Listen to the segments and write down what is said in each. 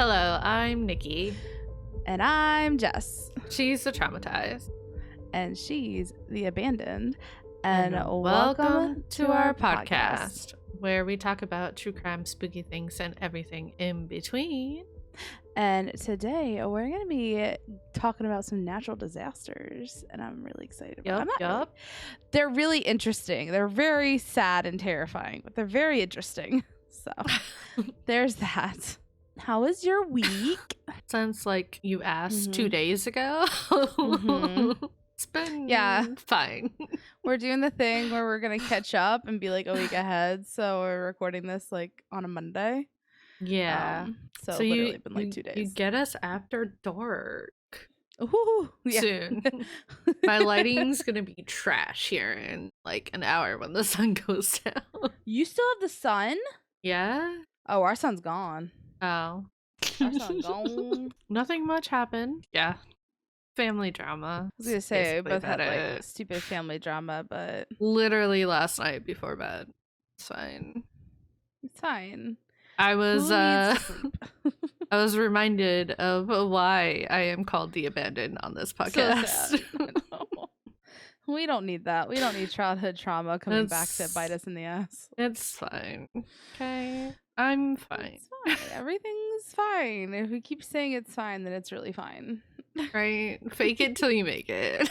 Hello, I'm Nikki. And I'm Jess. She's the traumatized. And she's the abandoned. And welcome to our podcast, where we talk about true crime, spooky things, and everything in between. And today we're going to be talking about some natural disasters. And I'm really excited about them. They're really interesting. They're very sad and terrifying, but they're very interesting. So there's that. How was your week? Since you asked 2 days ago, it's been fine. We're doing the thing where we're gonna catch up and be like a week ahead. So we're recording this on a Monday. Yeah. So literally been 2 days. You get us after dark. Ooh, yeah. Soon. My lighting's gonna be trash here in an hour when the sun goes down. You still have the sun? Yeah. Oh, our sun's gone. Oh. Our sun's gone. Nothing much happened. Yeah. Family drama. I was gonna say we both had stupid family drama, but literally last night before bed. It's fine. It's fine. I was reminded of why I am called the abandoned on this podcast. So sad. We don't need that. We don't need childhood trauma coming back to bite us in the ass. It's fine. Okay. I'm fine. It's fine. Everything's fine. If we keep saying it's fine, then it's really fine. Right? Fake it till you make it.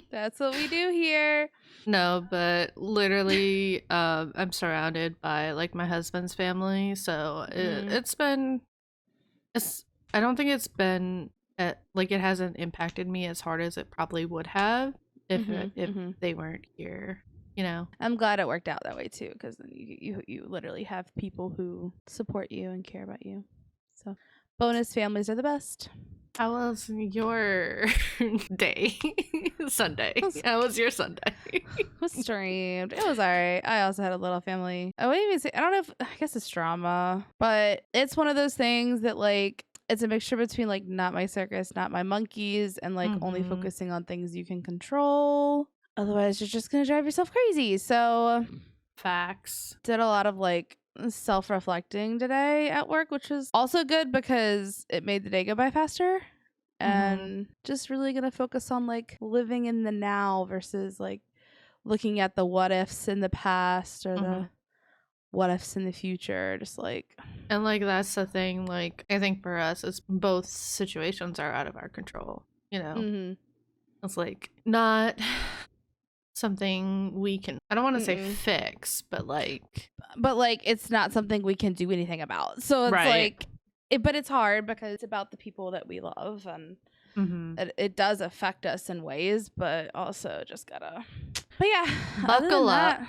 That's what we do here. No, but literally, I'm surrounded by my husband's family, so I don't think it's been it hasn't impacted me as hard as it probably would have if they weren't here. You know, I'm glad it worked out that way too, because then you literally have people who support you and care about you. So bonus families are the best. How was your day? Sunday. How was your Sunday? It was streamed. It was alright. I also had a little family. I wouldn't even say, I don't know I guess it's drama, but it's one of those things that it's a mixture between not my circus, not my monkeys, and only focusing on things you can control. Otherwise, you're just going to drive yourself crazy. So, facts. Did a lot of self-reflecting today at work, which was also good because it made the day go by faster. And just really going to focus on living in the now versus looking at the what ifs in the past or the what ifs in the future. Just and that's the thing. I think for us, it's both situations are out of our control. You know, it's not something we can, I don't want to say fix, but it's not something we can do anything about. So it's but it's hard because it's about the people that we love, and it does affect us in ways, but also just gotta, but yeah, buckle up.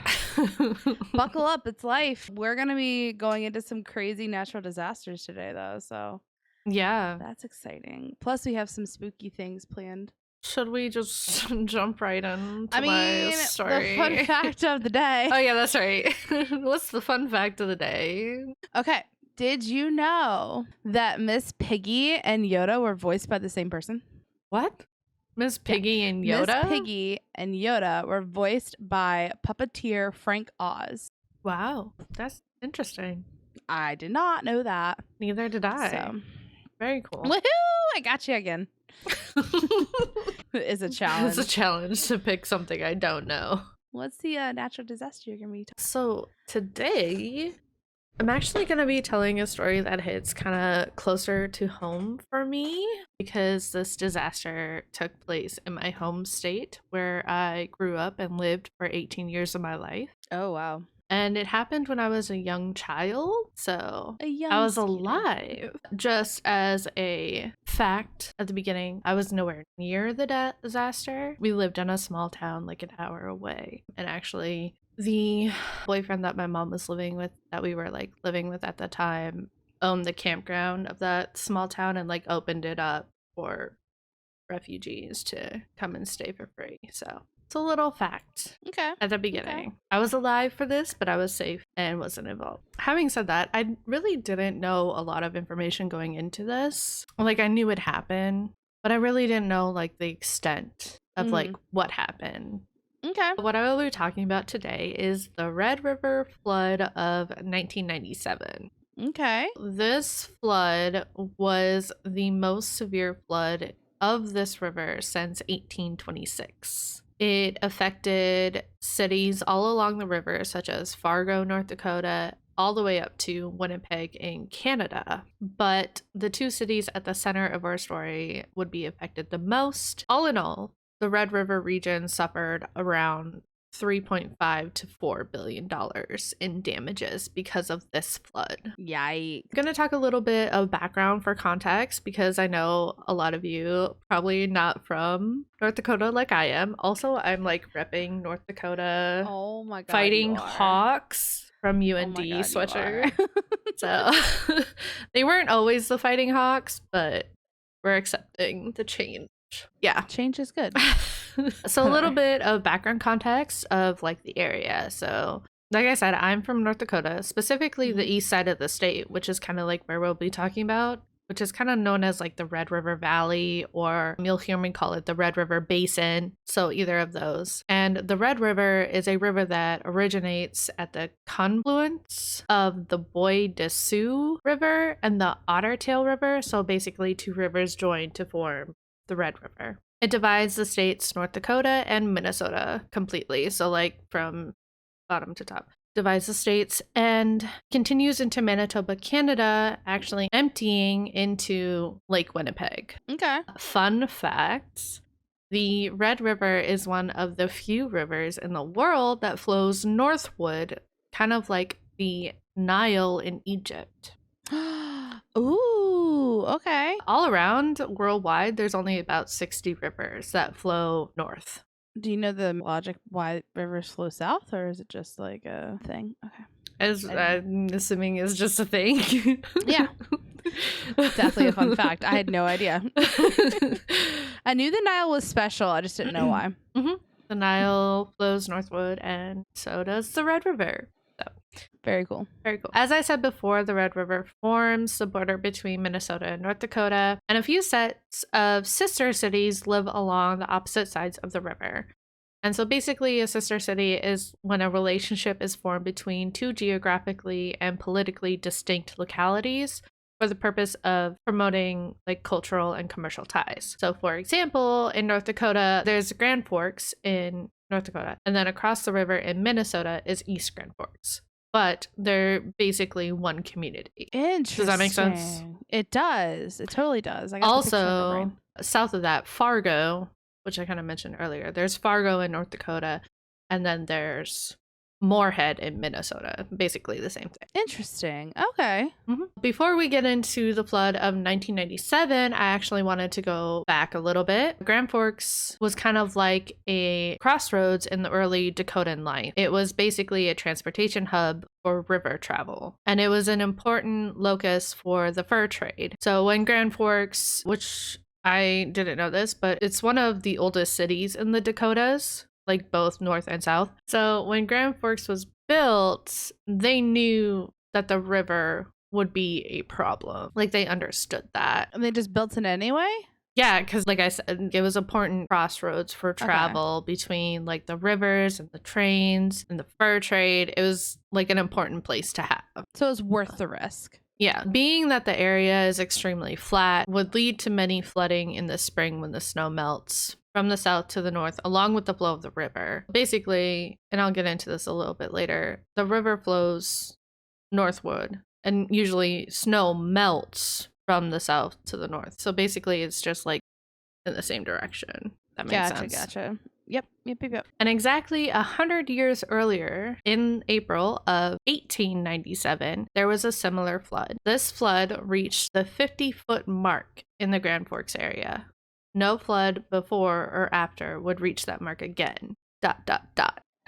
Buckle up, it's life. We're gonna be going into some crazy natural disasters today though, so yeah, that's exciting. Plus we have some spooky things planned. Should we just jump right into my story? The fun fact of the day. Oh yeah, that's right. What's the fun fact of the day? Okay. Did you know that Miss Piggy and Yoda were voiced by the same person? What? Miss Piggy and Yoda? Miss Piggy and Yoda were voiced by puppeteer Frank Oz. Wow, that's interesting. I did not know that. Neither did I. So. Very cool. Woohoo! I got you again. It's a challenge. It's a challenge to pick something I don't know. What's the natural disaster you're gonna be talking? So today I'm actually gonna be telling a story that hits kind of closer to home for me, because this disaster took place in my home state where I grew up and lived for 18 years of my life. Oh wow. And it happened when I was a young child, so I was alive. Just as a fact at the beginning, I was nowhere near the disaster. We lived in a small town an hour away. And actually, the boyfriend that my mom was living with, that we were living with at the time, owned the campground of that small town and opened it up for refugees to come and stay for free. So it's a little fact. Okay. At the beginning. Okay. I was alive for this, but I was safe and wasn't involved. Having said that, I really didn't know a lot of information going into this. I knew it happened, but I really didn't know the extent of what happened. Okay. What I will be talking about today is the Red River flood of 1997. Okay. This flood was the most severe flood of this river since 1826. It affected cities all along the river, such as Fargo, North Dakota, all the way up to Winnipeg in Canada. But the two cities at the center of our story would be affected the most. All in all, the Red River region suffered around $3.5 to $4 billion in damages because of this flood. Yikes. I'm going to talk a little bit of background for context because I know a lot of you probably not from North Dakota like I am. Also, I'm like repping North Dakota. Oh my God. Fighting Hawks from UND sweatshirt. So they weren't always the Fighting Hawks, but we're accepting the change. Yeah. Change is good. So a little bit of background context of like the area. So like I said, I'm from North Dakota, specifically the east side of the state, which is kind of like where we'll be talking about, which is kind of known as like the Red River Valley, or you'll hear me call it the Red River Basin. So either of those. And the Red River is a river that originates at the confluence of the Bois de Sioux River and the Otter Tail River. So basically two rivers join to form the Red River. It divides the states North Dakota and Minnesota completely. So like from bottom to top. Divides the states and continues into Manitoba, Canada, actually emptying into Lake Winnipeg. Okay. Fun facts. The Red River is one of the few rivers in the world that flows northward, kind of like the Nile in Egypt. Ooh, okay. All around worldwide, there's only about 60 rivers that flow north. Do you know the logic why rivers flow south, or is it just like a thing? Okay. As I'm assuming is just a thing. Yeah. Definitely a fun fact. I had no idea. I knew the Nile was special. I just didn't know why. Mm-hmm. The Nile flows northward, and so does the Red River. So very cool. Very cool. As I said before, the Red River forms the border between Minnesota and North Dakota, and a few sets of sister cities live along the opposite sides of the river. And so basically a sister city is when a relationship is formed between two geographically and politically distinct localities for the purpose of promoting like cultural and commercial ties. So for example, in North Dakota, there's Grand Forks in North Dakota, and then across the river in Minnesota is East Grand Forks. But they're basically one community. Interesting. Does that make sense? It does. It totally does. I got also, south of that, Fargo, which I kind of mentioned earlier. There's Fargo in North Dakota, and then there's Moorhead in Minnesota. Basically the same thing. Interesting. Okay. Mm-hmm. Before we get into the flood of 1997, I actually wanted to go back a little bit. Grand Forks was kind of like a crossroads in the early Dakotan line. It was basically a transportation hub for river travel, and it was an important locus for the fur trade. So when Grand Forks, which I didn't know this, but it's one of the oldest cities in the Dakotas, like both north and south. So when Grand Forks was built, they knew that the river would be a problem. Like they understood that. And they just built it anyway? Yeah, because like I said, it was important crossroads for travel between like the rivers and the trains and the fur trade. It was like an important place to have. So it was worth the risk. Yeah, being that the area is extremely flat would lead to many flooding in the spring when the snow melts from the south to the north, along with the flow of the river. Basically, and I'll get into this a little bit later, the river flows northward, and usually snow melts from the south to the north. So basically, it's just like in the same direction. That makes sense. Gotcha. Yep. And exactly 100 years earlier, in April of 1897, there was a similar flood. This flood reached the 50-foot mark in the Grand Forks area. No flood before or after would reach that mark again. ...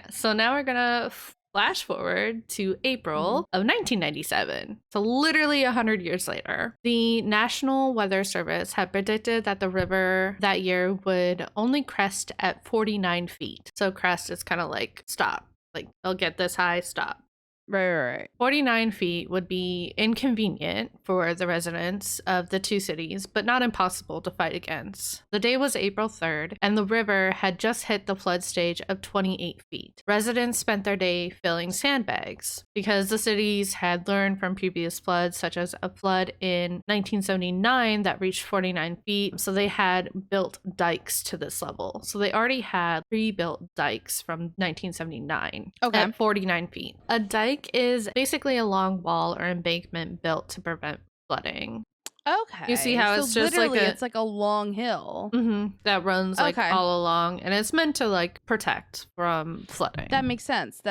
So now we're gonna flash forward to April of 1997. So literally 100 years later. The National Weather Service had predicted that the river that year would only crest at 49 feet. So crest is kind of like stop. Like they'll get this high, stop. Right. 49 feet would be inconvenient for the residents of the two cities, but not impossible to fight against. The day was April 3rd, and the river had just hit the flood stage of 28 feet. Residents spent their day filling sandbags because the cities had learned from previous floods, such as a flood in 1979 that reached 49 feet. So they had built dikes to this level. So they already had pre-built dikes from 1979 at 49 feet. A dike is basically a long wall or embankment built to prevent flooding. Okay. You see how so it's just literally like it's like a long hill. That runs like Okay. all along, and it's meant to like protect from flooding. That makes sense.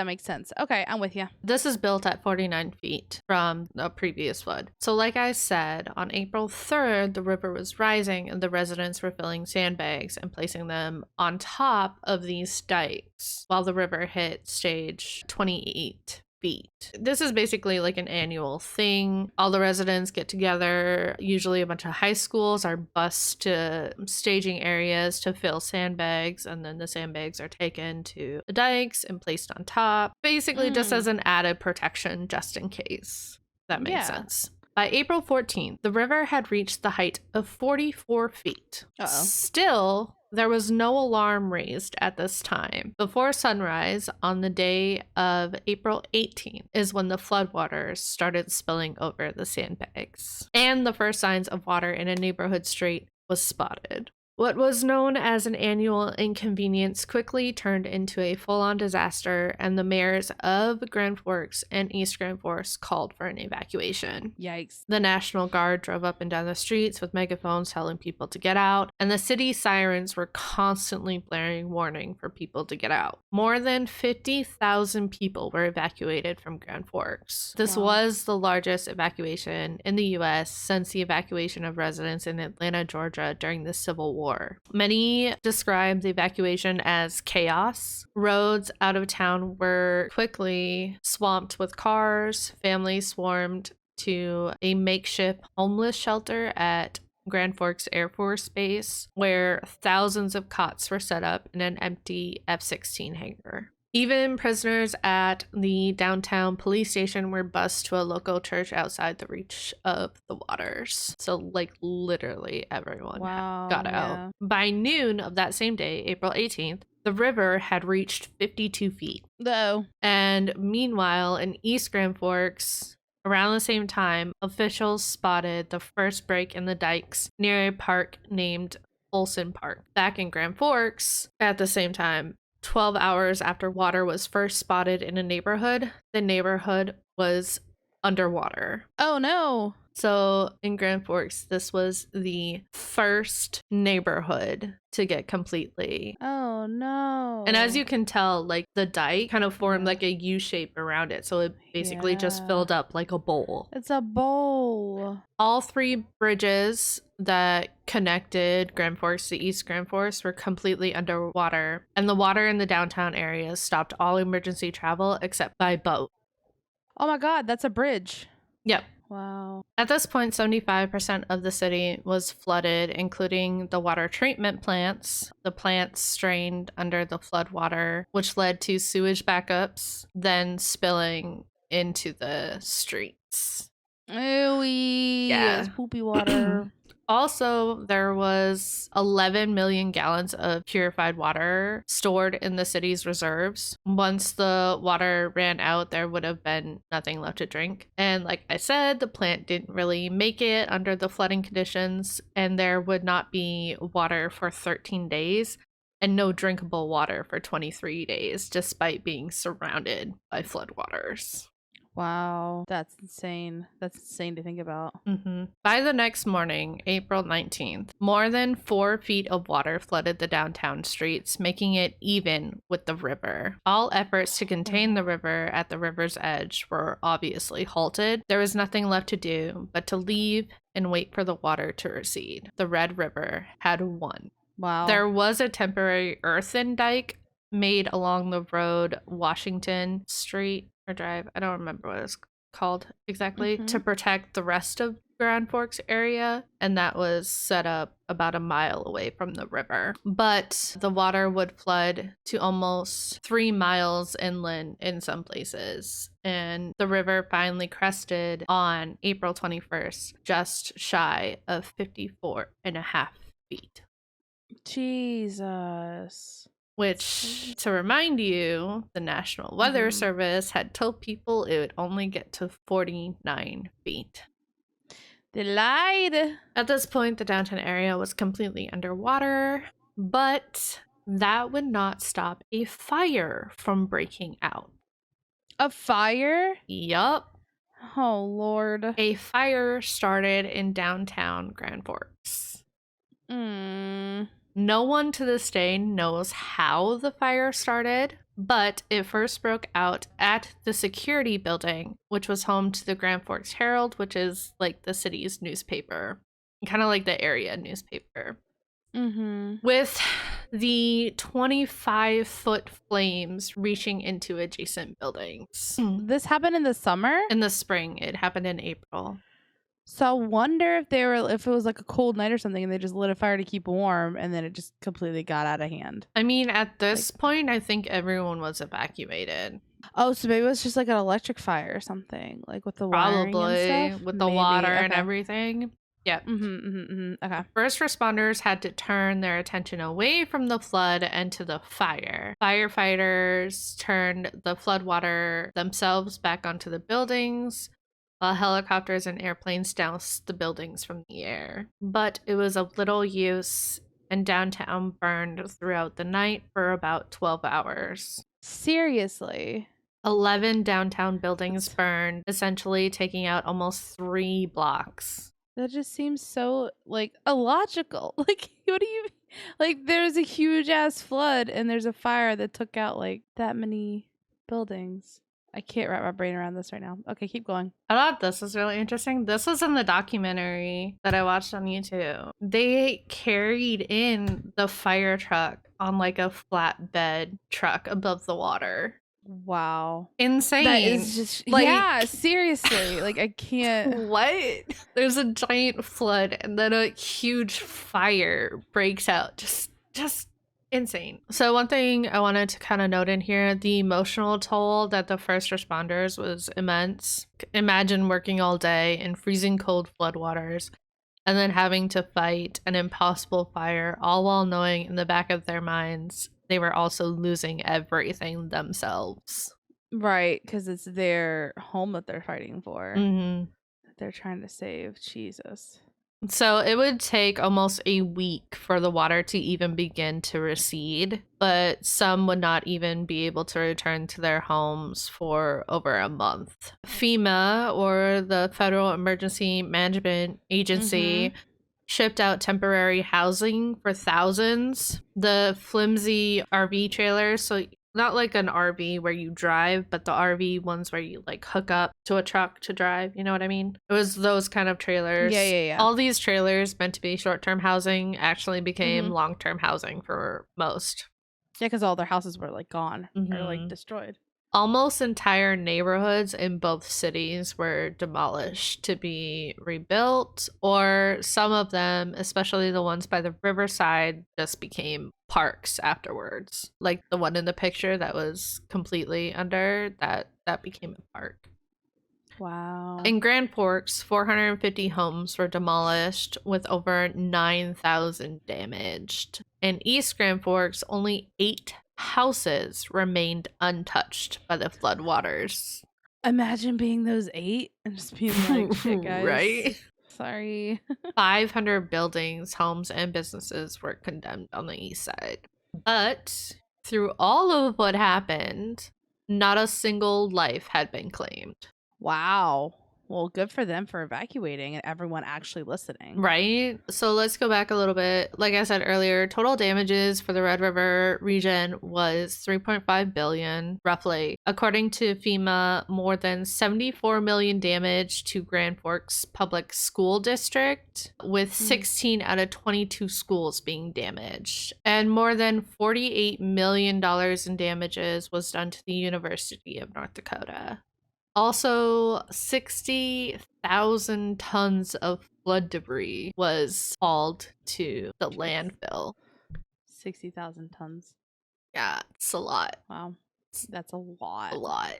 Okay, I'm with you. This is built at 49 feet from a previous flood. So like I said, on April 3rd, the river was rising and the residents were filling sandbags and placing them on top of these dikes while the river hit stage 28 feet. This is basically like an annual thing. All the residents get together. Usually a bunch of high schools are bused to staging areas to fill sandbags, and then the sandbags are taken to the dikes and placed on top. Basically just as an added protection just in case. That makes sense. By April 14th, the river had reached the height of 44 feet. Still, there was no alarm raised at this time. Before sunrise on the day of April 18th is when the floodwaters started spilling over the sandbags, and the first signs of water in a neighborhood street was spotted. What was known as an annual inconvenience quickly turned into a full-on disaster, and the mayors of Grand Forks and East Grand Forks called for an evacuation. Yikes. The National Guard drove up and down the streets with megaphones telling people to get out, and the city sirens were constantly blaring warning for people to get out. More than 50,000 people were evacuated from Grand Forks. This was the largest evacuation in the U.S. since the evacuation of residents in Atlanta, Georgia during the Civil War. Many describe the evacuation as chaos. Roads out of town were quickly swamped with cars. Families swarmed to a makeshift homeless shelter at Grand Forks Air Force Base, where thousands of cots were set up in an empty F-16 hangar. Even prisoners at the downtown police station were bused to a local church outside the reach of the waters. So, like, literally everyone got out. By noon of that same day, April 18th, the river had reached 52 feet. And meanwhile, in East Grand Forks, around the same time, officials spotted the first break in the dikes near a park named Olson Park. Back in Grand Forks, at the same time, 12 hours after water was first spotted in a neighborhood, the neighborhood was underwater. Oh no. So in Grand Forks, this was the first neighborhood to get completely. Oh no. And as you can tell, like the dike kind of formed like a U shape around it. So it basically just filled up like a bowl. It's a bowl. All three bridges that connected Grand Forks to East Grand Forks were completely underwater, and the water in the downtown area stopped all emergency travel except by boat. Oh my God, that's a bridge. Yep. Wow. At this point, 75% of the city was flooded, including the water treatment plants. The plants strained under the floodwater, which led to sewage backups, then spilling into the streets. Ooh, it's poopy water. Also, there was 11 million gallons of purified water stored in the city's reserves. Once the water ran out, there would have been nothing left to drink. And like I said, the plant didn't really make it under the flooding conditions, and there would not be water for 13 days and no drinkable water for 23 days, despite being surrounded by floodwaters. Wow, that's insane. That's insane to think about. By the next morning, April 19th, more than 4 feet of water flooded the downtown streets, making it even with the river. All efforts to contain the river at the river's edge were obviously halted. There was nothing left to do but to leave and wait for the water to recede. The Red River had won. Wow. There was a temporary earthen dike made along the road Washington Street or Drive. I don't remember what it's called exactly, to protect the rest of Grand Forks area, and that was set up about a mile away from the river. But the water would flood to almost 3 miles inland in some places, and the river finally crested on April 21st, just shy of 54.5 feet. Jesus. Which, to remind you, the National Weather Service had told people it would only get to 49 feet. They lied. At this point, the downtown area was completely underwater, but that would not stop a fire from breaking out. A fire? Yup. Oh, Lord. A fire started in downtown Grand Forks. No one to this day knows how the fire started, but it first broke out at the security building, which was home to the Grand Forks Herald, which is like the city's newspaper, kind of like the area newspaper. With the 25-foot flames reaching into adjacent buildings. This happened in the summer? In the spring. It happened in April. So I wonder if it was like a cold night or something and they just lit a fire to keep warm and then it just completely got out of hand. I mean, at this point, I think everyone was evacuated. Oh, so maybe it was just like an electric fire or something, like with the wiring and stuff? With the water and everything. Yep. Okay. First responders had to turn their attention away from the flood and to the fire. Firefighters turned the flood water themselves back onto the buildings, while helicopters and airplanes doused the buildings from the air. But it was of little use, and downtown burned throughout the night for about 12 hours. Seriously? 11 downtown buildings burned, essentially taking out almost 3 blocks. That just seems so, like, illogical. Like, what do you... Like, there's a huge-ass flood, and there's a fire that took out, like, that many buildings. I can't wrap my brain around this right now. Okay, keep going. I thought this was really interesting. This was in the documentary that I watched on YouTube. They carried in the fire truck on, like, a flatbed truck above the water. Wow. Insane. That is just, like, yeah, seriously. Like, I can't. What? There's a giant flood and then a huge fire breaks out. Just insane. So one thing I wanted to kind of note in here, the emotional toll that the first responders was immense. Imagine working all day in freezing cold floodwaters and then having to fight an impossible fire, all while knowing in the back of their minds they were also losing everything themselves. Right, because it's their home that they're fighting for. That they're trying to save. Jesus. So it would take almost a week for the water to even begin to recede, but some would not even be able to return to their homes for over a month. FEMA, or the Federal Emergency Management Agency, shipped out temporary housing for thousands. The flimsy RV trailers, so not like an RV where you drive, but the RV ones where you like hook up to a truck to drive, you know what I mean? It was those kind of trailers. Yeah. All these trailers meant to be short-term housing actually became long-term housing for most. Yeah, because all their houses were like gone or like destroyed. Almost entire neighborhoods in both cities were demolished to be rebuilt, or some of them, especially the ones by the riverside, just became parks afterwards. Like the one in the picture that was completely under, that became a park. Wow. In Grand Forks, 450 homes were demolished with over 9,000 damaged. In East Grand Forks, only 8 houses remained untouched by the floodwaters. Imagine being those 8 and just being like, shit, guys. Right? Sorry. 500 buildings, homes, and businesses were condemned on the east side. But through all of what happened, not a single life had been claimed. Wow. Well, good for them for evacuating and everyone actually listening. Right? So let's go back a little bit. Like I said earlier, total damages for the Red River region was $3.5 billion, roughly. According to FEMA, more than $74 million damage to Grand Forks Public School District, with 16 out of 22 schools being damaged. And more than $48 million in damages was done to the University of North Dakota. Also, 60,000 tons of flood debris was hauled to the landfill. 60,000 tons. Yeah, it's a lot. Wow. That's a lot. A lot.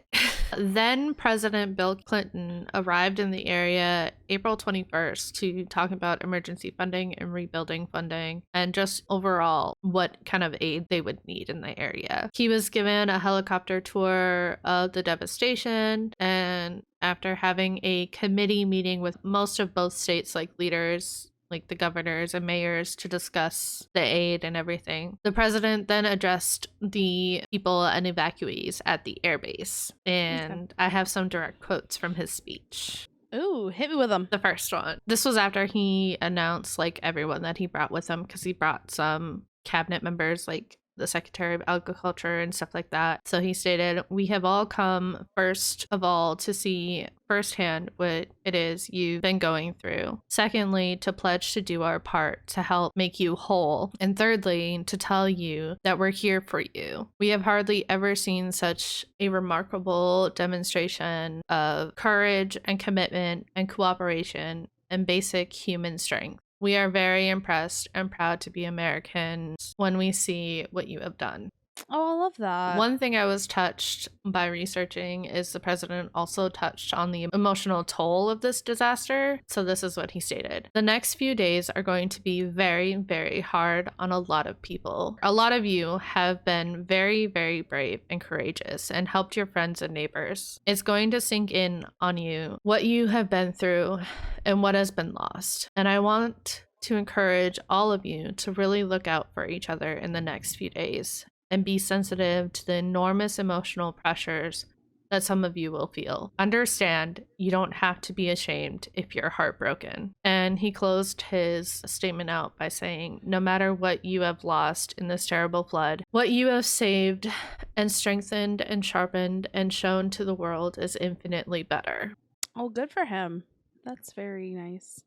Then President Bill Clinton arrived in the area April 21st to talk about emergency funding and rebuilding funding and just overall what kind of aid they would need in the area. He was given a helicopter tour of the devastation, and after having a committee meeting with most of both states, like leaders, like the governors and mayors, to discuss the aid and everything, the president then addressed the people and evacuees at the airbase. And I have some direct quotes from his speech. Ooh, hit me with them. The first one. This was after he announced like everyone that he brought with him, because he brought some cabinet members, like the Secretary of Agriculture and stuff like that. So he stated, "We have all come, first of all, to see firsthand what it is you've been going through. Secondly, to pledge to do our part to help make you whole. And thirdly, to tell you that we're here for you. We have hardly ever seen such a remarkable demonstration of courage and commitment and cooperation and basic human strength. We are very impressed and proud to be Americans when we see what you have done." Oh, I love that. One thing I was touched by researching is the president also touched on the emotional toll of this disaster. So this is what he stated. "The next few days are going to be very, very hard on a lot of people. A lot of you have been very, very brave and courageous and helped your friends and neighbors. It's going to sink in on you what you have been through and what has been lost. And I want to encourage all of you to really look out for each other in the next few days and be sensitive to the enormous emotional pressures that some of you will feel. Understand, you don't have to be ashamed if you're heartbroken." And he closed his statement out by saying, "No matter what you have lost in this terrible flood, what you have saved and strengthened and sharpened and shown to the world is infinitely better." Oh, good for him. That's very nice.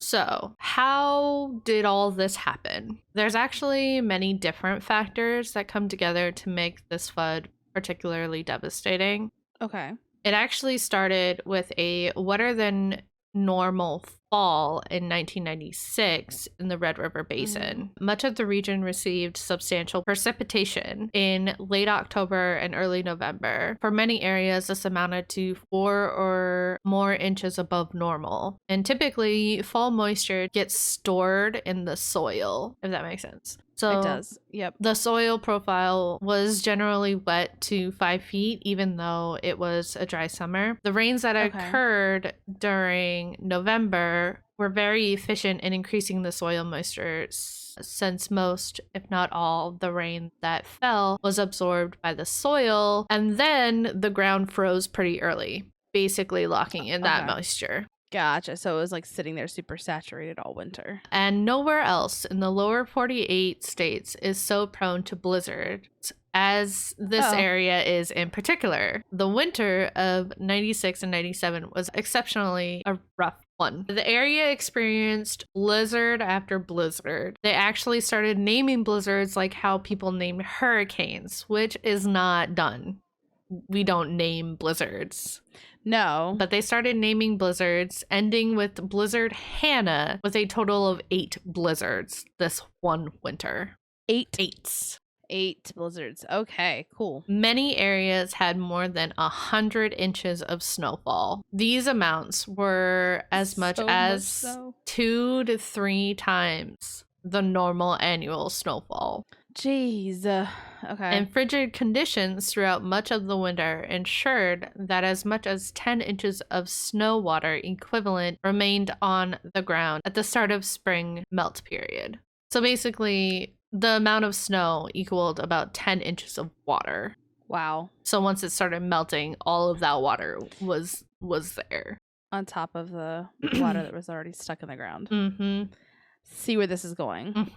So, how did all this happen? There's actually many different factors that come together to make this flood particularly devastating. Okay. It actually started with a wetter than normal fall in 1996 in the Red River Basin. Much of the region received substantial precipitation in late October and early November. For many areas, this amounted to 4 or more inches above normal. And typically, fall moisture gets stored in the soil, if that makes sense. So it does. Yep. The soil profile was generally wet to 5 feet, even though it was a dry summer. The rains that occurred during November were very efficient in increasing the soil moisture, since most, if not all, the rain that fell was absorbed by the soil, and then the ground froze pretty early, basically locking in that moisture. Gotcha. So it was like sitting there super saturated all winter. And nowhere else in the lower 48 states is so prone to blizzards as this area is in particular. The winter of 96 and 97 was exceptionally a rough one. The area experienced blizzard after blizzard. They actually started naming blizzards like how people named hurricanes, which is not done. We don't name blizzards. No. But they started naming blizzards, ending with Blizzard Hannah, with a total of 8 blizzards this one winter. 8 blizzards. Okay, cool. Many areas had more than 100 inches of snowfall. These amounts were as much as 2 to 3 times the normal annual snowfall. Jeez. Okay. And frigid conditions throughout much of the winter ensured that as much as 10 inches of snow water equivalent remained on the ground at the start of spring melt period. So basically, the amount of snow equaled about 10 inches of water. Wow. So once it started melting, all of that water was there. On top of the water that was already stuck in the ground. See where this is going.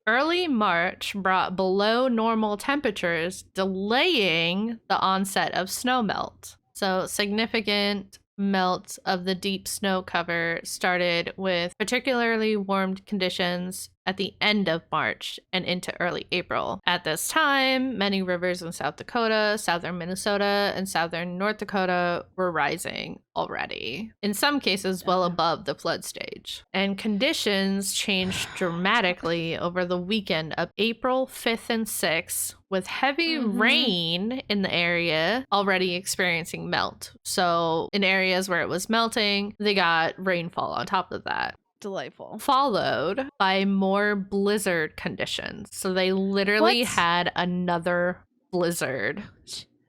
Early March brought below normal temperatures, delaying the onset of snow melt. So significant melt of the deep snow cover started with particularly warm conditions at the end of March and into early April. At this time, many rivers in South Dakota, southern Minnesota, and southern North Dakota were rising already, in some cases well above the flood stage. And conditions changed dramatically over the weekend of April 5th and 6th, with heavy rain in the area already experiencing melt. So in areas where it was melting, they got rainfall on top of that. Delightful. Followed by more blizzard conditions. So they literally had another blizzard.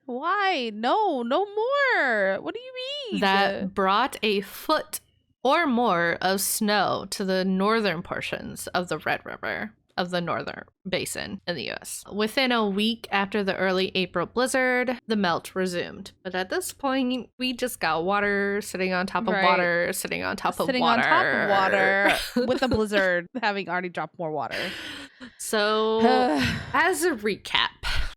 Why? No more. What do you mean? That brought a foot or more of snow to the northern portions of the Red River, of the northern basin in the US. Within a week after the early April blizzard, the melt resumed. But at this point, we just got water sitting on top of water, sitting on top of water. With the blizzard having already dropped more water. So, as a recap,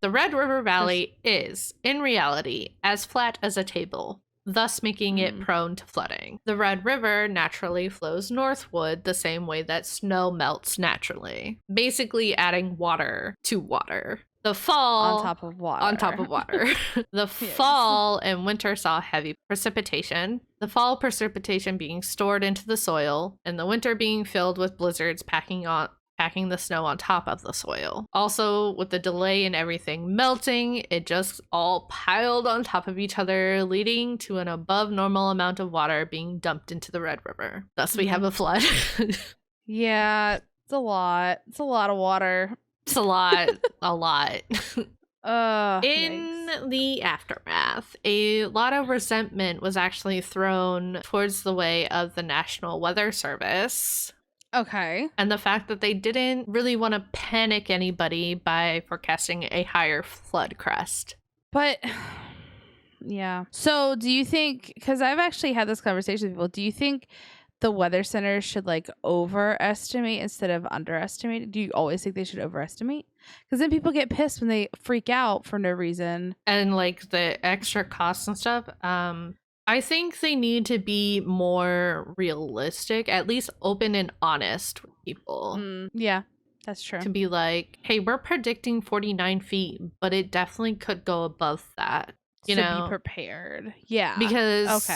the Red River Valley is, in reality, as flat as a table, thus making it prone to flooding. The Red River naturally flows northward the same way that snow melts naturally, basically adding water to water. The fall on top of water. The fall and winter saw heavy precipitation. The fall precipitation being stored into the soil, and the winter being filled with blizzards packing the snow on top of the soil. Also, with the delay in everything melting, it just all piled on top of each other, leading to an above normal amount of water being dumped into the Red River. Thus, we have a flood. Yeah, it's a lot. It's a lot of water. It's a lot. A lot. In the aftermath, a lot of resentment was actually thrown towards the way of the National Weather Service. Okay. And the fact that they didn't really want to panic anybody by forecasting a higher flood crest. But, yeah. So do you think, because I've actually had this conversation with people, do you think the weather center should like overestimate instead of underestimate? Do you always think they should overestimate? Because then people get pissed when they freak out for no reason. And like the extra costs and stuff. I think they need to be more realistic, at least open and honest with people. Yeah, that's true. To be like, hey, we're predicting 49 feet, but it definitely could go above that. You know, be prepared. Yeah. Because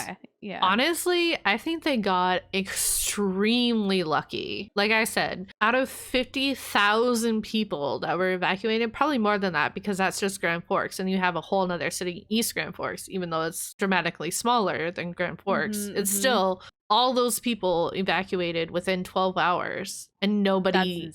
honestly, I think they got extremely lucky. Like I said, out of 50,000 people that were evacuated, probably more than that, because that's just Grand Forks, and you have a whole nother city, East Grand Forks, even though it's dramatically smaller than Grand Forks. It's still all those people evacuated within 12 hours, and nobody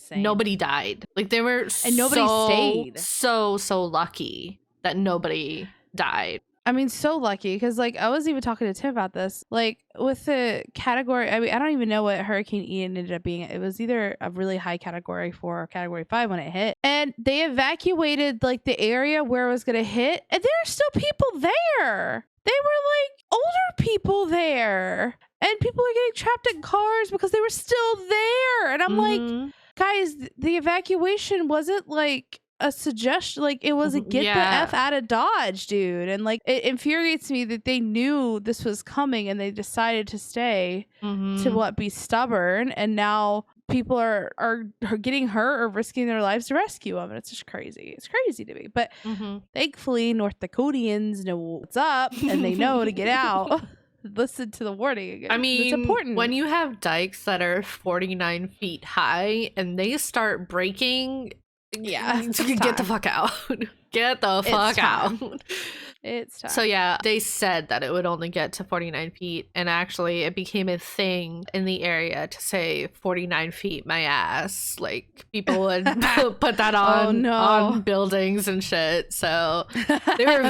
died. Like they were, and nobody stayed. So lucky that nobody died. I mean, so lucky, because like I was even talking to Tim about this, like with the category, I mean, I don't even know what Hurricane Ian ended up being. It was either a really high category 4 or category 5 when it hit, and they evacuated like the area where it was going to hit, and there are still people there. They were like older people there, and people are getting trapped in cars because they were still there. And I'm like, guys, the evacuation wasn't like a suggestion, like it was a get the F out of Dodge, dude. And like it infuriates me that they knew this was coming and they decided to stay to be stubborn, and now people are getting hurt or risking their lives to rescue them. And it's just crazy. It's crazy to me. But thankfully North Dakotans know what's up and they know to get out. Listen to the warning. I mean, it's important. When you have dikes that are 49 feet high and they start breaking, get the fuck out. Get the fuck out. It's time. So yeah, they said that it would only get to 49 feet, and actually it became a thing in the area to say 49 feet my ass. Like people would put that on buildings and shit. So they were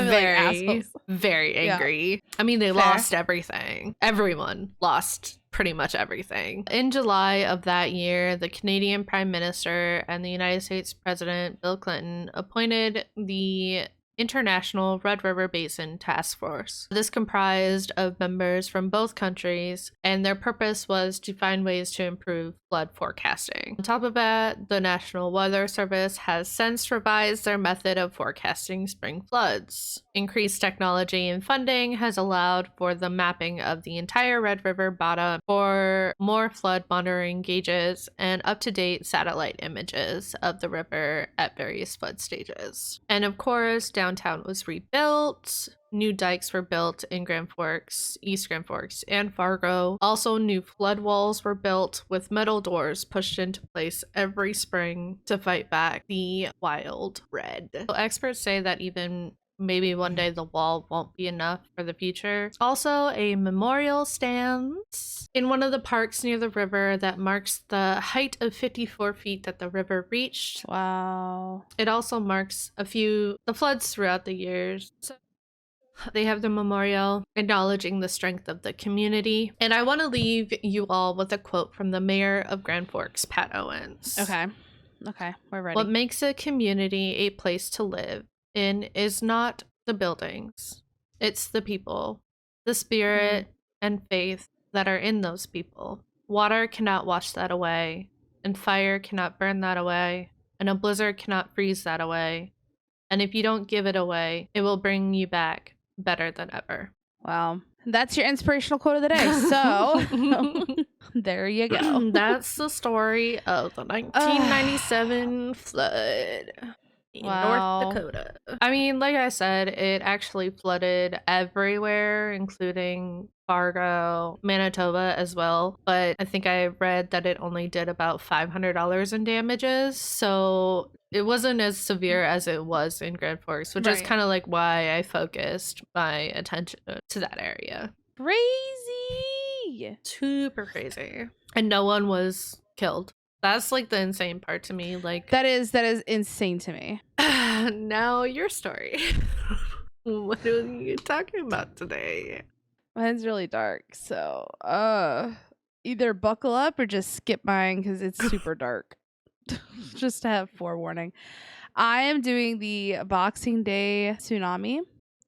very angry. Yeah. I mean, they lost everything. Everyone lost pretty much everything. In July of that year, the Canadian Prime Minister and the United States President Bill Clinton appointed the International Red River Basin Task Force. This comprised of members from both countries, and their purpose was to find ways to improve flood forecasting. On top of that, the National Weather Service has since revised their method of forecasting spring floods. Increased technology and funding has allowed for the mapping of the entire Red River bottom for more flood monitoring gauges and up-to-date satellite images of the river at various flood stages. And of course, downtown was rebuilt. New dikes were built in Grand Forks, East Grand Forks, and Fargo. Also, new flood walls were built with metal doors pushed into place every spring to fight back the wild red. So experts say that even maybe one day the wall won't be enough for the future. Also, a memorial stands in one of the parks near the river that marks the height of 54 feet that the river reached. Wow. It also marks the floods throughout the years. So they have the memorial acknowledging the strength of the community. And I want to leave you all with a quote from the mayor of Grand Forks, Pat Owens. Okay, we're ready. What makes a community a place to live in is not the buildings. It's the people, the spirit and faith that are in those people. Water cannot wash that away, and fire cannot burn that away, and a blizzard cannot freeze that away. And if you don't give it away, it will bring you back better than ever. Wow. That's your inspirational quote of the day. So there you go. That's the story of the 1997 flood in North Dakota. I mean, like I said, it actually flooded everywhere, including Fargo, Manitoba as well. But I think I read that it only did about $500 in damages. So it wasn't as severe as it was in Grand Forks, which is kind of like why I focused my attention to that area. Crazy. Super crazy. And no one was killed. That's like the insane part to me. Like that is insane to me. Now your story. What are you talking about today? Mine's really dark, so either buckle up or just skip mine because it's super dark. Just to have forewarning. I am doing the Boxing Day Tsunami.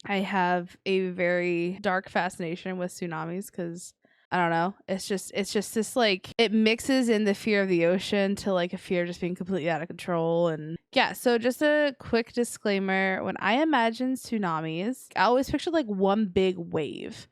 I have a very dark fascination with tsunamis because I don't know. It's just this like it mixes in the fear of the ocean to like a fear of just being completely out of control. And yeah, so just a quick disclaimer. When I imagine tsunamis, I always picture like one big wave.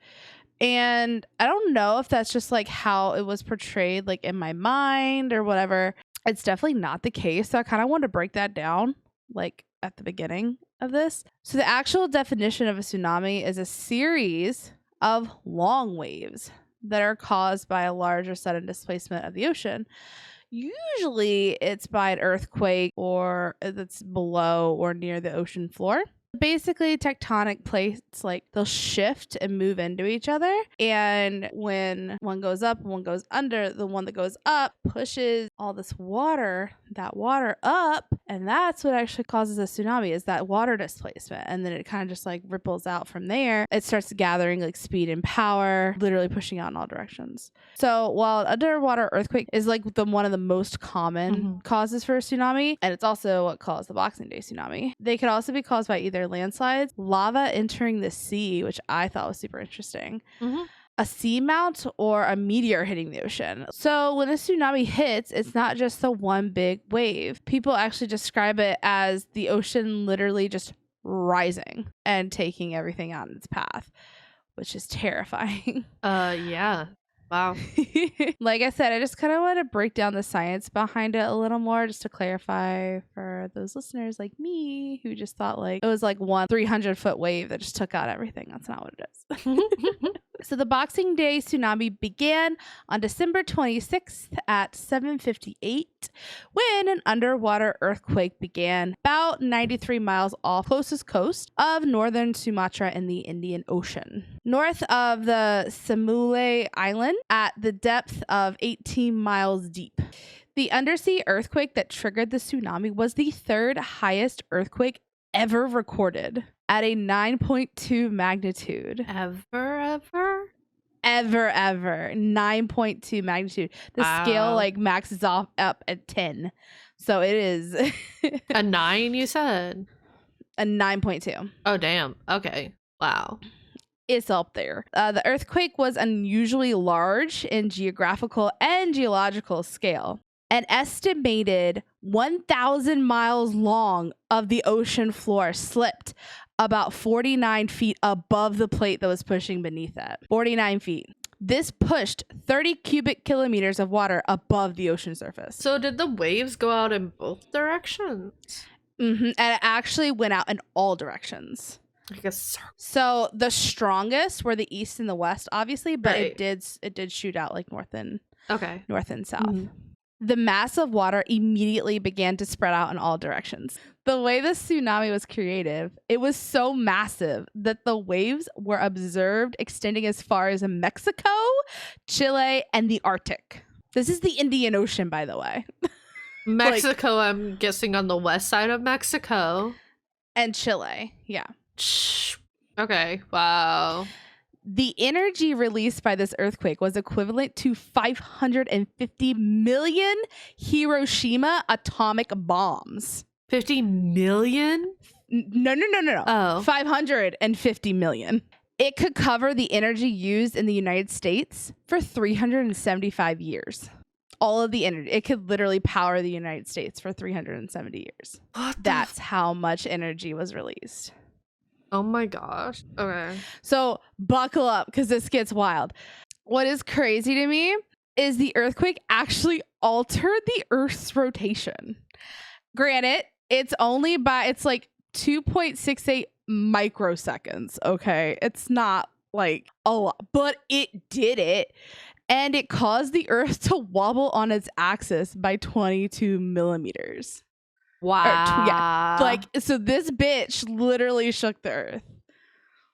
And I don't know if that's just like how it was portrayed like in my mind or whatever. It's definitely not the case. So I kind of want to break that down like at the beginning of this. So the actual definition of a tsunami is a series of long waves that are caused by a large or sudden displacement of the ocean. Usually it's by an earthquake or that's below or near the ocean floor. Basically, tectonic plates, like they'll shift and move into each other. And when one goes up and one goes under, the one that goes up pushes all this water, that water up. And that's what actually causes a tsunami is that water displacement. And then it kind of just like ripples out from there. It starts gathering like speed and power, literally pushing out in all directions. So while an underwater earthquake is like one of the most common causes for a tsunami, and it's also what caused the Boxing Day tsunami, they could also be caused by either landslides, lava entering the sea, which I thought was super interesting, a seamount, or a meteor hitting the ocean. So when a tsunami hits, it's not just the one big wave. People actually describe it as the ocean literally just rising and taking everything out in its path, which is terrifying. Yeah. Wow. Like I said, I just kind of want to break down the science behind it a little more just to clarify for those listeners like me who just thought like it was like one 300-foot wave that just took out everything. That's not what it is. So the Boxing Day tsunami began on December 26th at 7:58 when an underwater earthquake began about 93 miles off closest coast of northern Sumatra in the Indian Ocean, north of the Samulay Island at the depth of 18 miles deep. The undersea earthquake that triggered the tsunami was the third highest earthquake ever recorded at a 9.2 magnitude. Ever 9.2 magnitude. The scale like maxes off up at 10. So it is a 9, you said? A 9.2. Oh damn. Okay. Wow. it's up there. The earthquake was unusually large in geographical and geological scale. An estimated 1,000 miles long of the ocean floor slipped about 49 feet above the plate that was pushing beneath it. 49 feet. This pushed 30 cubic kilometers of water above the ocean surface. So did the waves go out in both directions? And it actually went out in all directions. Like a circle. So the strongest were the east and the west, obviously, but Right. it did shoot out like north and south. Mm-hmm. The mass of water immediately began to spread out in all directions. The way the tsunami was creative, it was so massive that the waves were observed extending as far as Mexico, Chile, and the Arctic. This is the Indian Ocean, by the way. Mexico, I'm guessing on the west side of Mexico. And Chile, yeah. Okay, wow. The energy released by this earthquake was equivalent to 550 million Hiroshima atomic bombs. 50 million? No. Oh. 550 million. It could cover the energy used in the United States for 375 years. All of the energy. It could literally power the United States for 370 years. That's how much energy was released. Oh my gosh. Okay. So buckle up because this gets wild. What is crazy to me is the earthquake actually altered the Earth's rotation. Granted, it's like 2.68 microseconds. Okay. It's not like a lot, but it did it. And it caused the Earth to wobble on its axis by 22 millimeters. Wow. So this bitch literally shook the Earth.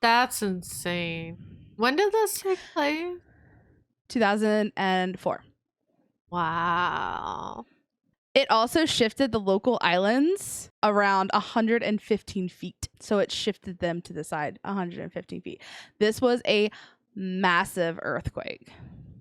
That's insane. When did this take place? 2004. Wow. It also shifted the local islands around 115 feet. So it shifted them to the side 115 feet. This was a massive earthquake.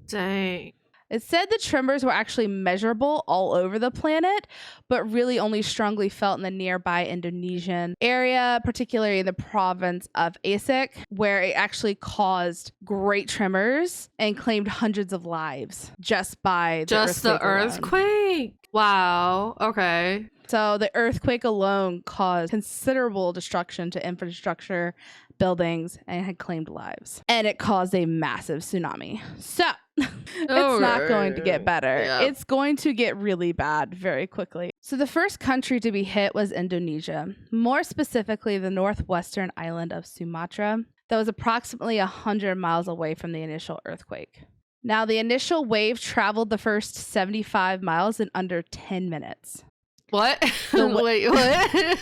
Dang. It said the tremors were actually measurable all over the planet, but really only strongly felt in the nearby Indonesian area, particularly in the province of Aceh, where it actually caused great tremors and claimed hundreds of lives just by the earthquake. Wow. Okay. So the earthquake alone caused considerable destruction to infrastructure, buildings, and had claimed lives. And it caused a massive tsunami. So it's not going to get better. Yeah. It's going to get really bad very quickly. So the first country to be hit was Indonesia, more specifically the northwestern island of Sumatra, that was approximately 100 miles away from the initial earthquake. Now, the initial wave traveled the first 75 miles in under 10 minutes. What? Wait, what?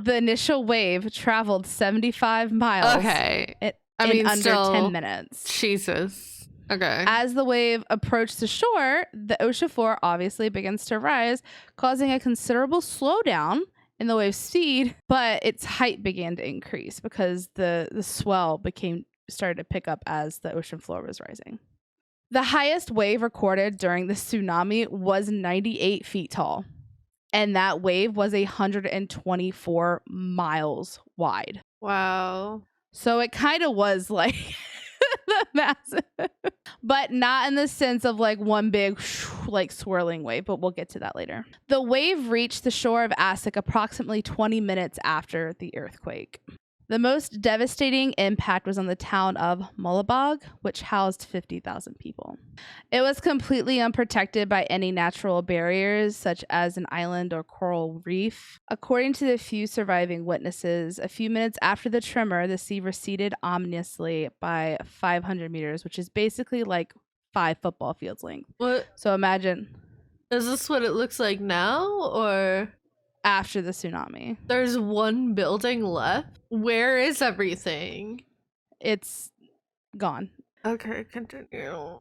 The initial wave traveled 75 miles. Okay. In under 10 minutes. Jesus. Okay. As the wave approached the shore, the ocean floor obviously begins to rise, causing a considerable slowdown in the wave's speed, but its height began to increase because the swell started to pick up as the ocean floor was rising. The highest wave recorded during the tsunami was 98 feet tall, and that wave was 124 miles wide. Wow. So it kind of was like the massive, but not in the sense of like one big like swirling wave, but we'll get to that later. The wave reached the shore of Aceh approximately 20 minutes after the earthquake. The most devastating impact was on the town of Mulabog, which housed 50,000 people. It was completely unprotected by any natural barriers, such as an island or coral reef. According to the few surviving witnesses, a few minutes after the tremor, the sea receded ominously by 500 meters, which is basically like 5 football fields length. What? So imagine. Is this what it looks like now, or? After the tsunami. There's one building left? Where is everything? It's gone. Okay, continue.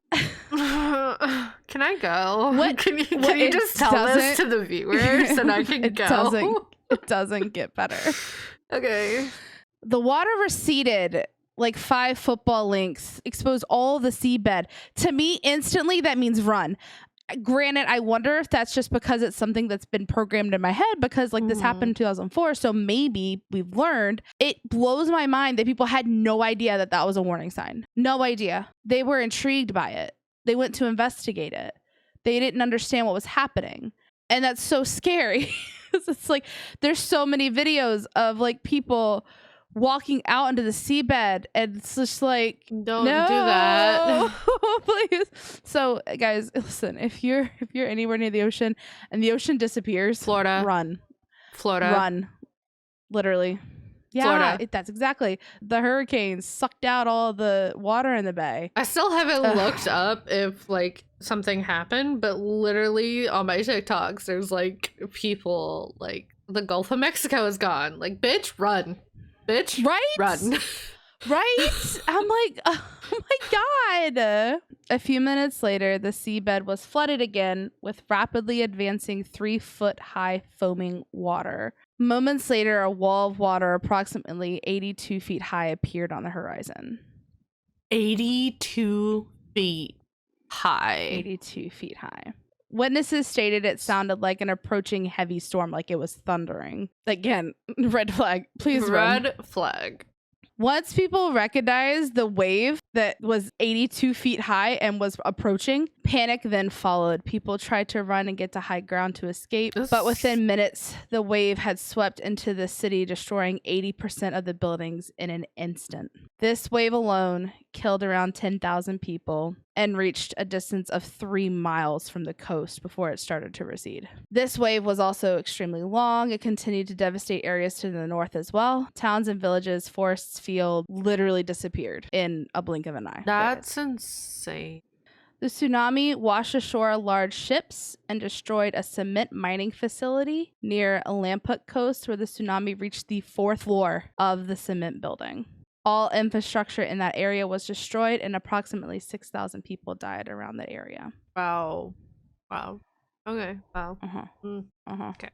Can I go? What? Can you just tell this to the viewers and I can go? It doesn't get better. Okay. The water receded like 5 football lengths, exposed all of the seabed. To me, instantly, that means run. Granted, I wonder if that's just because it's something that's been programmed in my head because like this happened in 2004. So maybe we've learned. It blows my mind that people had no idea that that was a warning sign. No idea. They were intrigued by it. They went to investigate it. They didn't understand what was happening. And that's so scary. It's like there's so many videos of like people walking out into the seabed, and it's just like, don't do that. Please. So guys, listen, if you're anywhere near the ocean and the ocean disappears, Florida, run. Literally. Yeah, Florida. That's exactly. The hurricanes sucked out all the water in the bay. I still haven't looked up if like something happened, but literally on my TikToks there's like people like the Gulf of Mexico is gone. Like, bitch, run. Bitch, right? Run. Right? I'm like, oh my God. A few minutes later, the seabed was flooded again with rapidly advancing 3-foot high foaming water. Moments later, a wall of water approximately 82 feet high appeared on the horizon. 82 feet high. 82 feet high. Witnesses stated it sounded like an approaching heavy storm, like it was thundering. Again, red flag. Please run. Red flag. Once people recognized the wave that was 82 feet high and was approaching, panic then followed. People tried to run and get to high ground to escape, but within minutes, the wave had swept into the city, destroying 80% of the buildings in an instant. This wave alone killed around 10,000 people and reached a distance of 3 miles from the coast before it started to recede. This wave was also extremely long. It continued to devastate areas to the north as well. Towns and villages, forests, fields literally disappeared in a blink of an eye. That's insane. The tsunami washed ashore large ships and destroyed a cement mining facility near Lamput Coast, where the tsunami reached the 4th floor of the cement building. All infrastructure in that area was destroyed, and approximately 6,000 people died around the area. Wow. Okay. Wow. Okay.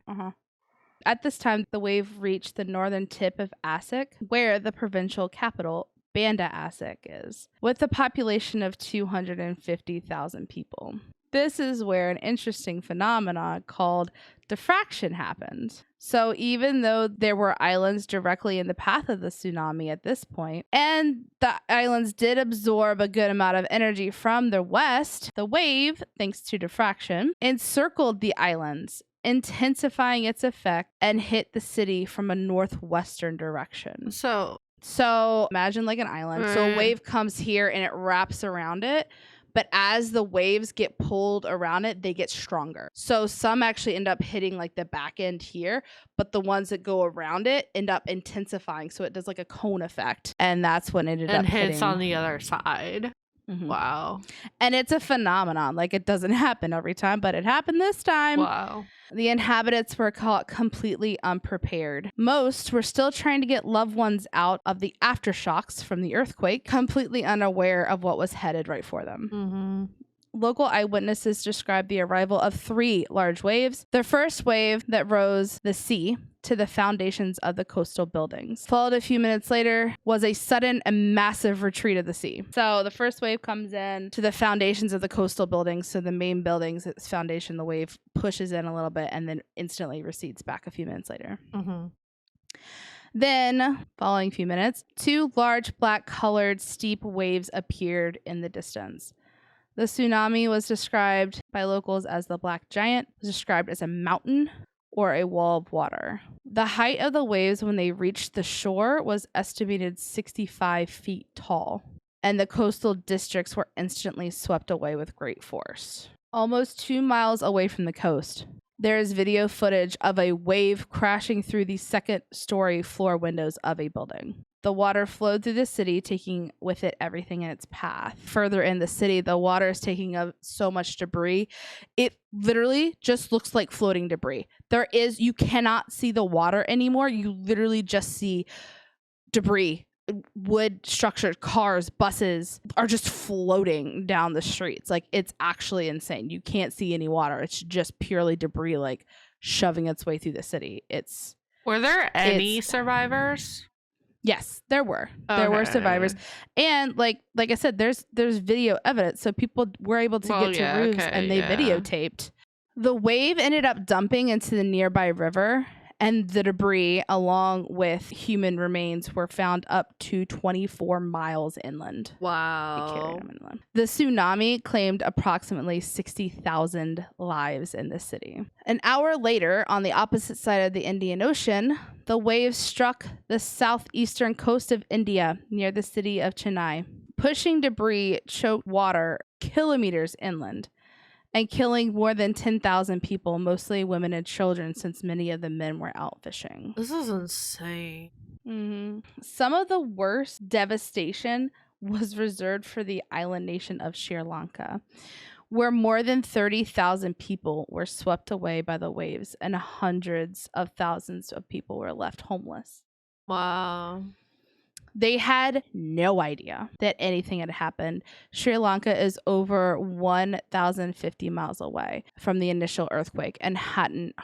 At this time, the wave reached the northern tip of Aceh, where the provincial capital, Banda Aceh, is, with a population of 250,000 people. This is where an interesting phenomenon called diffraction happened. So even though there were islands directly in the path of the tsunami at this point, and the islands did absorb a good amount of energy from the west, the wave, thanks to diffraction, encircled the islands, intensifying its effect, and hit the city from a northwestern direction. So imagine like an island. So a wave comes here and it wraps around it. But as the waves get pulled around it, they get stronger. So some actually end up hitting like the back end here, but the ones that go around it end up intensifying. So it does like a cone effect. And that's what ended up hitting. And hits on the other side. Mm-hmm. Wow. And it's a phenomenon. Like, it doesn't happen every time, but it happened this time. Wow. The inhabitants were caught completely unprepared. Most were still trying to get loved ones out of the aftershocks from the earthquake, completely unaware of what was headed right for them. Mm-hmm. Local eyewitnesses described the arrival of 3 large waves. The first wave that rose the sea to the foundations of the coastal buildings. Followed a few minutes later was a sudden and massive retreat of the sea. So the first wave comes in to the foundations of the coastal buildings. So the main buildings, its foundation, the wave pushes in a little bit and then instantly recedes back a few minutes later. Mm-hmm. Then, following a few minutes, 2 large black-colored steep waves appeared in the distance. The tsunami was described by locals as the Black Giant, was described as a mountain or a wall of water. The height of the waves when they reached the shore was estimated 65 feet tall, and the coastal districts were instantly swept away with great force. Almost 2 miles away from the coast, there is video footage of a wave crashing through the second-story floor windows of a building. The water flowed through the city, taking with it everything in its path. Further in the city, the water is taking up so much debris. It literally just looks like floating debris. You cannot see the water anymore. You literally just see debris. Wood structured cars, buses are just floating down the streets. Like, it's actually insane. You can't see any water. It's just purely debris, like, shoving its way through the city. Were there any survivors? Yes, there were. There were survivors. And like I said, there's video evidence. So people were able to get to roofs and they videotaped. The wave ended up dumping into the nearby river, and the debris, along with human remains, were found up to 24 miles inland. Wow. They carried them inland. The tsunami claimed approximately 60,000 lives in the city. An hour later, on the opposite side of the Indian Ocean, the waves struck the southeastern coast of India near the city of Chennai. Pushing debris choked water kilometers inland and killing more than 10,000 people, mostly women and children, since many of the men were out fishing. This is insane. Mm-hmm. Some of the worst devastation was reserved for the island nation of Sri Lanka, where more than 30,000 people were swept away by the waves and hundreds of thousands of people were left homeless. Wow. They had no idea that anything had happened. Sri Lanka is over 1,050 miles away from the initial earthquake and hadn't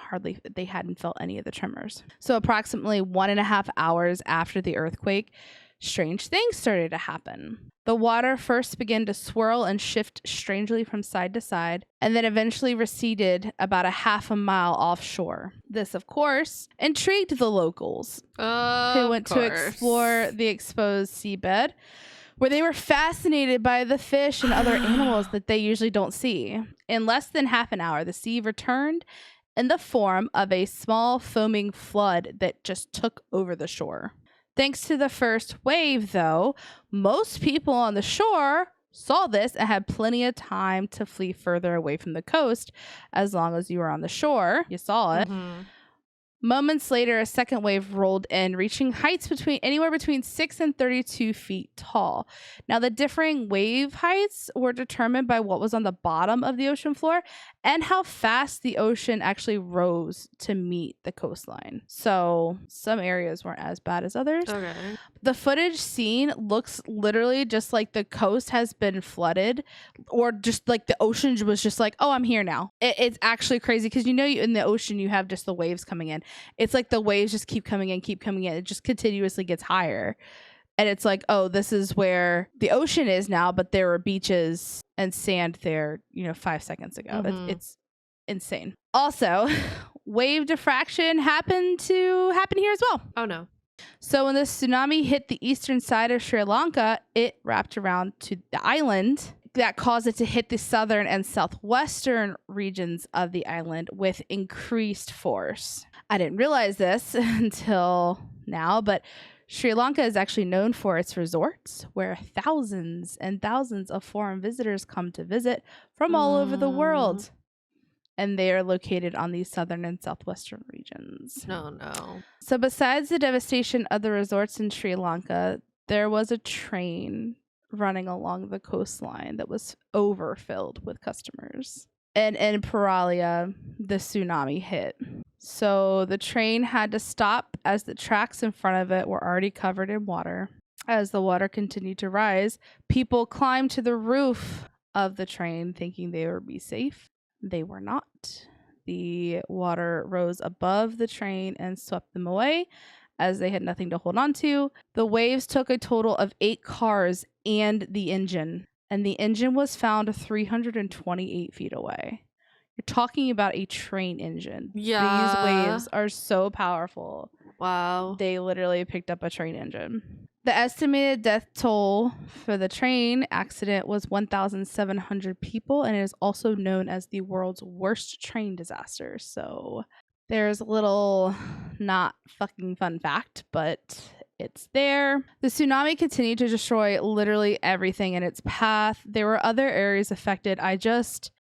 felt any of the tremors. So approximately 1.5 hours after the earthquake, strange things started to happen. The water first began to swirl and shift strangely from side to side, and then eventually receded about a half a mile offshore. This, of course, intrigued the locals, who went to explore the exposed seabed, where they were fascinated by the fish and other animals that they usually don't see. In less than half an hour, the sea returned in the form of a small foaming flood that just took over the shore. Thanks to the first wave, though, most people on the shore saw this and had plenty of time to flee further away from the coast. As long as you were on the shore, you saw it. Mm-hmm. Moments later, a second wave rolled in, reaching heights anywhere between 6 and 32 feet tall. Now, the differing wave heights were determined by what was on the bottom of the ocean floor and how fast the ocean actually rose to meet the coastline. So some areas weren't as bad as others. Okay. The footage seen looks literally just like the coast has been flooded, or just like the ocean was just like, oh, I'm here now. It's actually crazy because in the ocean you have just the waves coming in. It's like the waves just keep coming in. It just continuously gets higher. And it's like, oh, this is where the ocean is now, but there were beaches and sand there, 5 seconds ago. Mm-hmm. It's insane. Also, wave diffraction happened here as well. Oh, no. So when the tsunami hit the eastern side of Sri Lanka, it wrapped around to the island. That caused it to hit the southern and southwestern regions of the island with increased force. I didn't realize this until now, but Sri Lanka is actually known for its resorts, where thousands and thousands of foreign visitors come to visit from all over the world. And they are located on the southern and southwestern regions. No. So besides the devastation of the resorts in Sri Lanka, there was a train running along the coastline that was overfilled with customers. And in Paralia, the tsunami hit. So the train had to stop as the tracks in front of it were already covered in water. As the water continued to rise, people climbed to the roof of the train thinking they would be safe. They were not. The water rose above the train and swept them away as they had nothing to hold on to. The waves took a total of 8 cars and the engine was found 328 feet away. You're talking about a train engine. Yeah. These waves are so powerful. Wow. They literally picked up a train engine. The estimated death toll for the train accident was 1,700 people, and it is also known as the world's worst train disaster. So there's a little not fucking fun fact, but it's there. The tsunami continued to destroy literally everything in its path. There were other areas affected.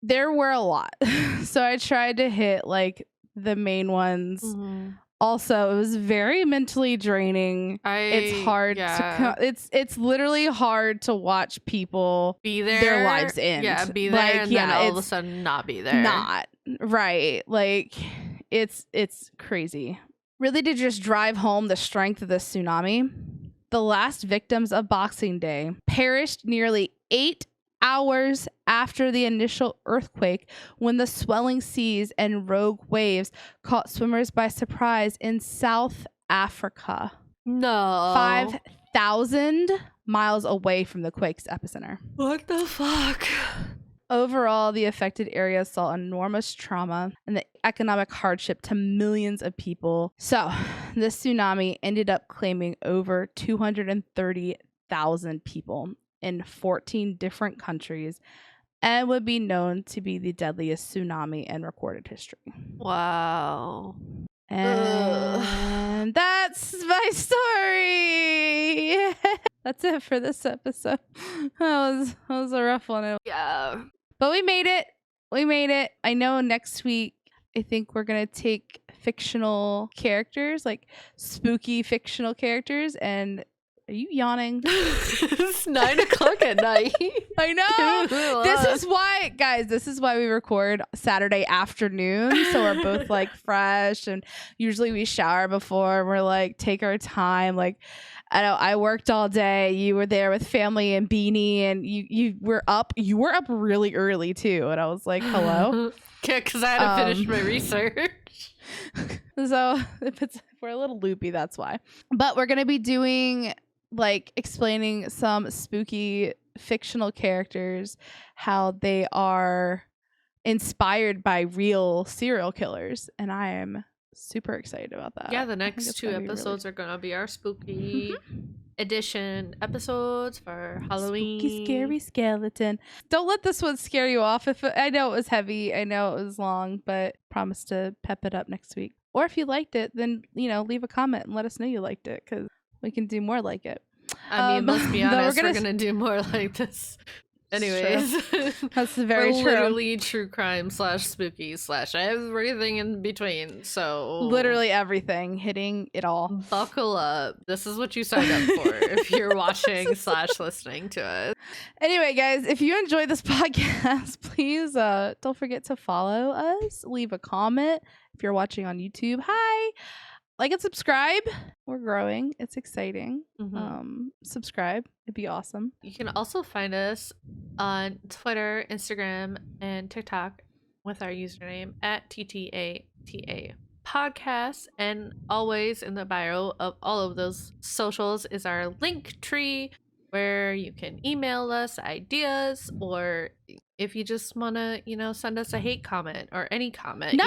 There were a lot. So I tried to hit like the main ones. Mm-hmm. Also, it was very mentally draining. It's hard to it's literally hard to watch people be there, their lives end. Yeah, be there and then all of a sudden not be there. Not right. Like it's crazy. Really to just drive home the strength of the tsunami. The last victims of Boxing Day perished nearly 8 hours after the initial earthquake, when the swelling seas and rogue waves caught swimmers by surprise in South Africa. No. 5,000 miles away from the quake's epicenter. What the fuck? Overall, the affected areas saw enormous trauma and the economic hardship to millions of people. So, this tsunami ended up claiming over 230,000 people in 14 different countries and would be known to be the deadliest tsunami in recorded history. Wow. And that's my story. That's it for this episode. That was a rough one. Yeah. But we made it. We made it. I know next week, I think we're going to take fictional characters, like spooky fictional characters. And are you yawning? It's 9 o'clock at night. I know. This is why, guys, this is why we record Saturday afternoon. So we're both like fresh. And usually we shower before. We're like, take our time. Like, I know I worked all day. You were there with family and Beanie, and you were up. You were up really early too, and I was like, "Hello." Yeah, because I had to finish my research. So if we're a little loopy, that's why. But we're gonna be doing like explaining some spooky fictional characters, how they are inspired by real serial killers, and I am super excited about that. Yeah, the next 2 episodes are gonna be our spooky edition episodes for Halloween. Spooky, scary skeleton. Don't let this one scare you off. I know it was heavy, I know it was long, but promise to pep it up next week. Or if you liked it, then leave a comment and let us know you liked it, because we can do more like it. I mean, let's be honest, we're gonna do more like this. Anyways, that's very true. Literally true crime / spooky / everything in between. So literally everything, hitting it all. Buckle up. This is what you signed up for if you're watching / listening to us. Anyway, guys, if you enjoyed this podcast, please don't forget to follow us. Leave a comment if you're watching on YouTube. Hi. Like and subscribe. We're growing. It's exciting. Subscribe. It'd be awesome. You can also find us on Twitter, Instagram, and TikTok with our username at TTATA Podcast. And always in the bio of all of those socials is our link tree, where you can email us ideas, or if you just want to, send us a hate comment or any comment,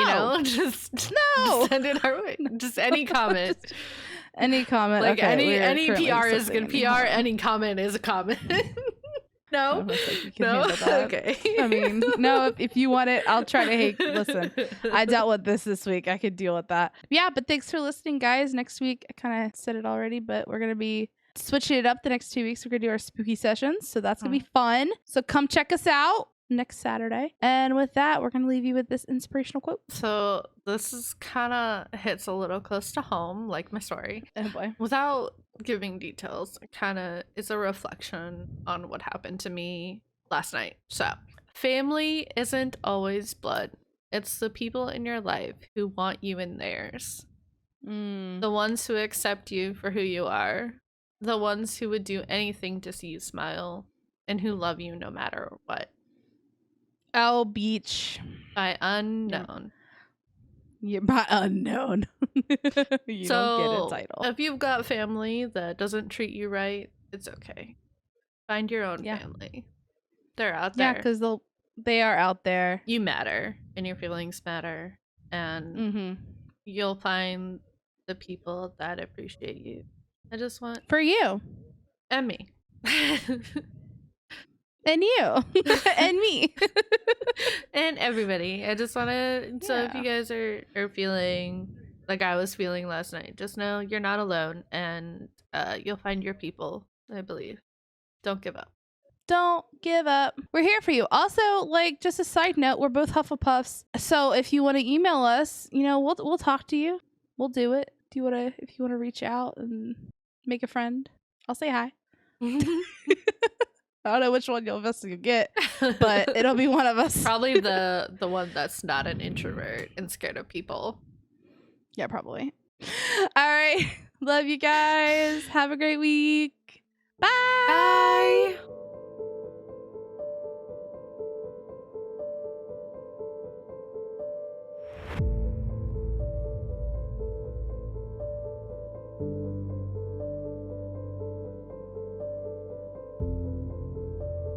just send it our way. Just any comment. Any comment. Like okay, any PR is good PR. Any comment is a comment. No? No? Okay. I mean, no, if you want it, I'll try to listen, I dealt with this week. I could deal with that. Yeah, but thanks for listening, guys. Next week, I kind of said it already, but we're going to be switching it up the next 2 weeks. We're going to do our spooky sessions. So that's going to be fun. So come check us out next Saturday. And with that, we're going to leave you with this inspirational quote. So this is kind of hits a little close to home, like my story. Oh boy. Without giving details, kind of is a reflection on what happened to me last night. So, family isn't always blood. It's the people in your life who want you in theirs. The ones who accept you for who you are. The ones who would do anything to see you smile. And who love you no matter what. Oh, beach. By Unknown. Yeah, by Unknown. You don't get a title. If you've got family that doesn't treat you right, it's okay. Find your own family. They're out there. Yeah, because they are out there. You matter, and your feelings matter, and you'll find the people that appreciate you. I just want for you and me. And you. And me. And everybody. I just want to... So if you guys are feeling like I was feeling last night, just know you're not alone. And you'll find your people, I believe. Don't give up. Don't give up. We're here for you. Also, like, just a side note, we're both Hufflepuffs. So if you want to email us, we'll talk to you. We'll do it. If you want to reach out and make a friend, I'll say hi. I don't know which one you'll get, but it'll be one of us. Probably the one that's not an introvert and scared of people. Yeah, probably. All right. Love you guys. Have a great week. Bye. Bye.